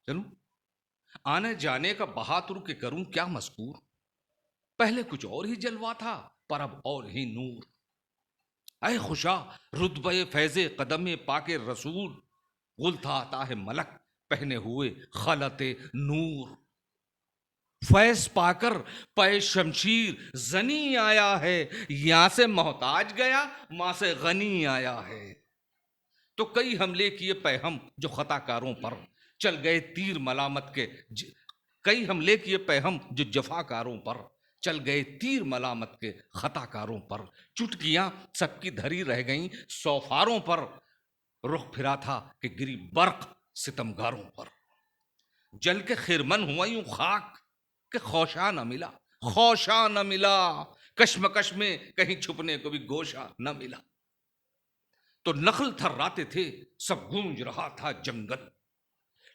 چلو آنے جانے کا بہادر کے کروں کیا مذکور، پہلے کچھ اور ہی جلوہ تھا پر اب اور ہی نور۔ اے خوشا رتبہ فیض قدم پاک رسول، غل تھا عطا ہے ملک پہنے ہوئے خلط نور۔ فیض پا کر پے شمشیر زنی آیا ہے، یہاں سے محتاج گیا ماں سے غنی آیا ہے۔ تو کئی حملے کیے پہ ہم جو خطا کاروں پر، چل گئے تیر ملامت کے کئی حملے کیے پہ ہم جو جفا کاروں پر، چل گئے تیر ملامت کے خطا کاروں پر۔ چٹکیاں سب کی دھری رہ گئیں سوفاروں پر، رخ پھرا تھا کہ گری برق ستمگاروں پر۔ جل کے خرمن ہوا یوں خاک کہ خوشا نہ ملا، خوشا نہ ملا، کشمکش میں کہیں چھپنے کو بھی گوشا نہ ملا۔ تو نخل تھراتے تھے سب گونج رہا تھا جنگل،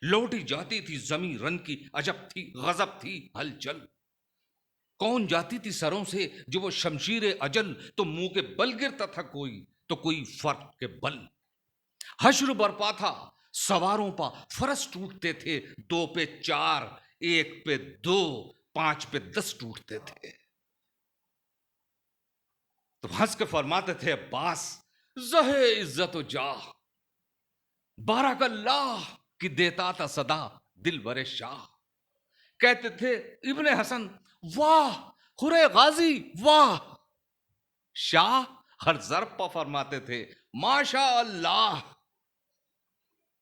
لوٹی جاتی تھی زمیں رن کی عجب تھی غضب تھی ہلچل۔ کون جاتی تھی سروں سے جو وہ شمشیر اجل، تو منہ کے بل گرتا تھا کوئی تو کوئی فرق کے بل۔ حشر برپا تھا سواروں پا فرس ٹوٹتے تھے، 2 پہ 4 1 پہ 2 5 پہ 10 ٹوٹتے تھے۔ تو ہنس کے فرماتے تھے عباس زہے عزت و جاہ، بارک اللہ کی دیتا تھا صدا دلبر شاہ۔ کہتے تھے ابن حسن واہ خرے غازی واہ، شاہ ہر ضرب پا فرماتے تھے ماشاء اللہ۔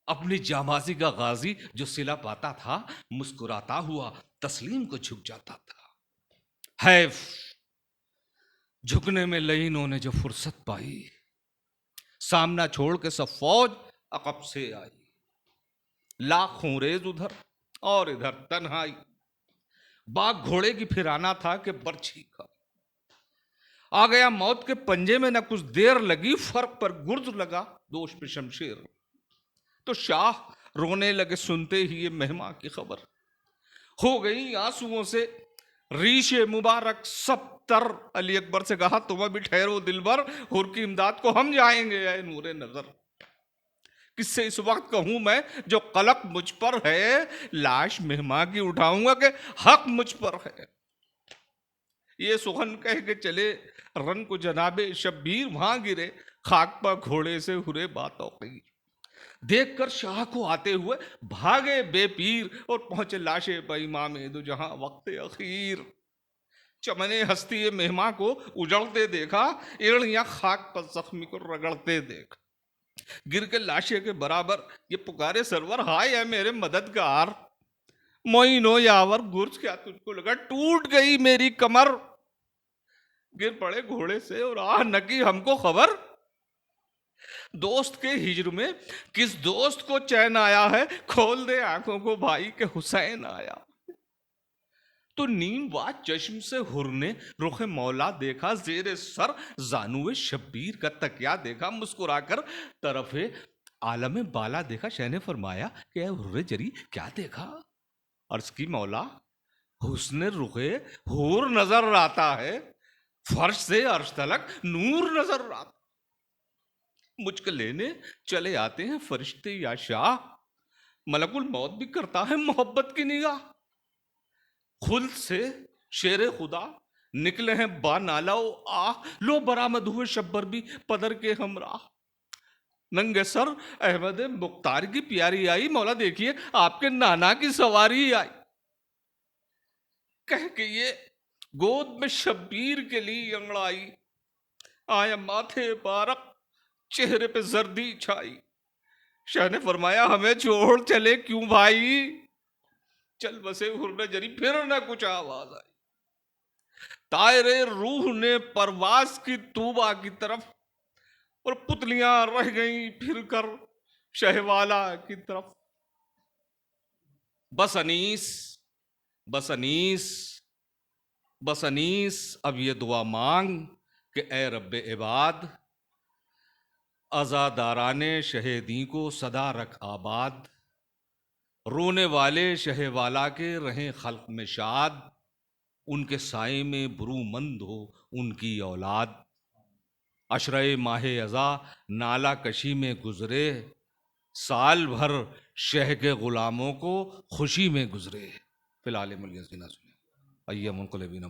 اپنی جانبازی کا غازی جو صلہ پاتا تھا، مسکراتا ہوا تسلیم کو جھک جاتا تھا۔ حیف جھکنے میں لعینوں نے جو فرصت پائی، سامنا چھوڑ کے سب فوج عقب سے آئی۔ لاکھوں ریز ادھر اور ادھر تنہائی، باغ گھوڑے کی پھر آنا تھا کہ برچھی کا آ گیا موت کے پنجے میں، نہ کچھ دیر لگی فرق پر گرز لگا دوش پہ شمشیر۔ تو شاہ رونے لگے سنتے ہی یہ مہماں کی خبر، ہو گئی آنسوؤں سے ریش مبارک سب تر۔ علی اکبر سے کہا تم ابھی ٹھہرو دلبر، حر کی امداد کو ہم جائیں گے اے نور نظر۔ کس سے اس وقت کہوں میں جو قلق مجھ پر ہے، لاش مہماں کی اٹھاؤں گا کہ حق مجھ پر ہے۔ یہ سخن کہہ کے چلے رن کو جناب شبیر، وہاں گرے خاک پا گھوڑے سے ہرے باتوقیر۔ دیکھ کر شاہ کو آتے ہوئے بھاگے بے پیر، اور پہنچے لاشے پہ امام دو جہاں وقت اخیر۔ چمنے ہستی مہماں کو اجڑتے دیکھا، ایڑیاں خاک پر زخمی کو رگڑتے دیکھ۔ گر کے لاشے کے برابر یہ پکارے سرور ہائے اے میرے مددگار، موئنو یاور گرج کیا تجھ کو لگا ٹوٹ گئی میری کمر۔ گر پڑے گھوڑے سے اور آہ نکی ہم کو خبر، دوست کے ہجر میں کس دوست کو چین آیا ہے، کھول دے آنکھوں کو بھائی کہ حسین آیا۔ تو نیم وا چشم سے ہر نے رخ مولا دیکھا، زیر سر زانو شبیر کا تکیا دیکھا، مسکرا کر طرف عالم بالا دیکھا۔ شاہ نے فرمایا کہ اے ہر جری کیا دیکھا؟ عرض کی مولا حسن رخ حور نظر آتا ہے، فرش سے عرش تلک نور نظر آتا۔ مجھ کو لینے چلے آتے ہیں فرشتے یا شاہ، ملک الموت بھی کرتا ہے محبت کی نگاہ۔ خلد سے شیر خدا نکلے ہیں با نالا و آہ، لو برآمد ہوئے شبر بھی پدر کے ہمراہ۔ ننگے سر احمد مختار کی پیاری آئی، مولا دیکھیے آپ کے نانا کی سواری آئی۔ کہہ کے یہ گود میں شبیر کے لیے انگڑائی، آیا ماتھے بارک چہرے پہ زردی چھائی۔ شاہ نے فرمایا ہمیں چھوڑ چلے کیوں بھائی، چل بسے ہرن جری پھر نہ کچھ آواز آئی۔ طائر روح نے پرواز کی طوبہ کی طرف، اور پتلیاں رہ گئیں پھر کر شہوالا کی طرف۔ بس انیس بس انیس بس انیس اب یہ دعا مانگ کہ اے رب عباد، عزاداران شہیدی کو صدا رکھ آباد، رونے والے شہ والا کے رہیں خلق میں شاد، ان کے سائے میں برومند ہو ان کی اولاد۔ عشرۂ ماہ ازاں نالہ کشی میں گزرے، سال بھر شہ کے غلاموں کو خوشی میں گزرے. فی الحال ملیزینہ سنیں ایہ منقلبین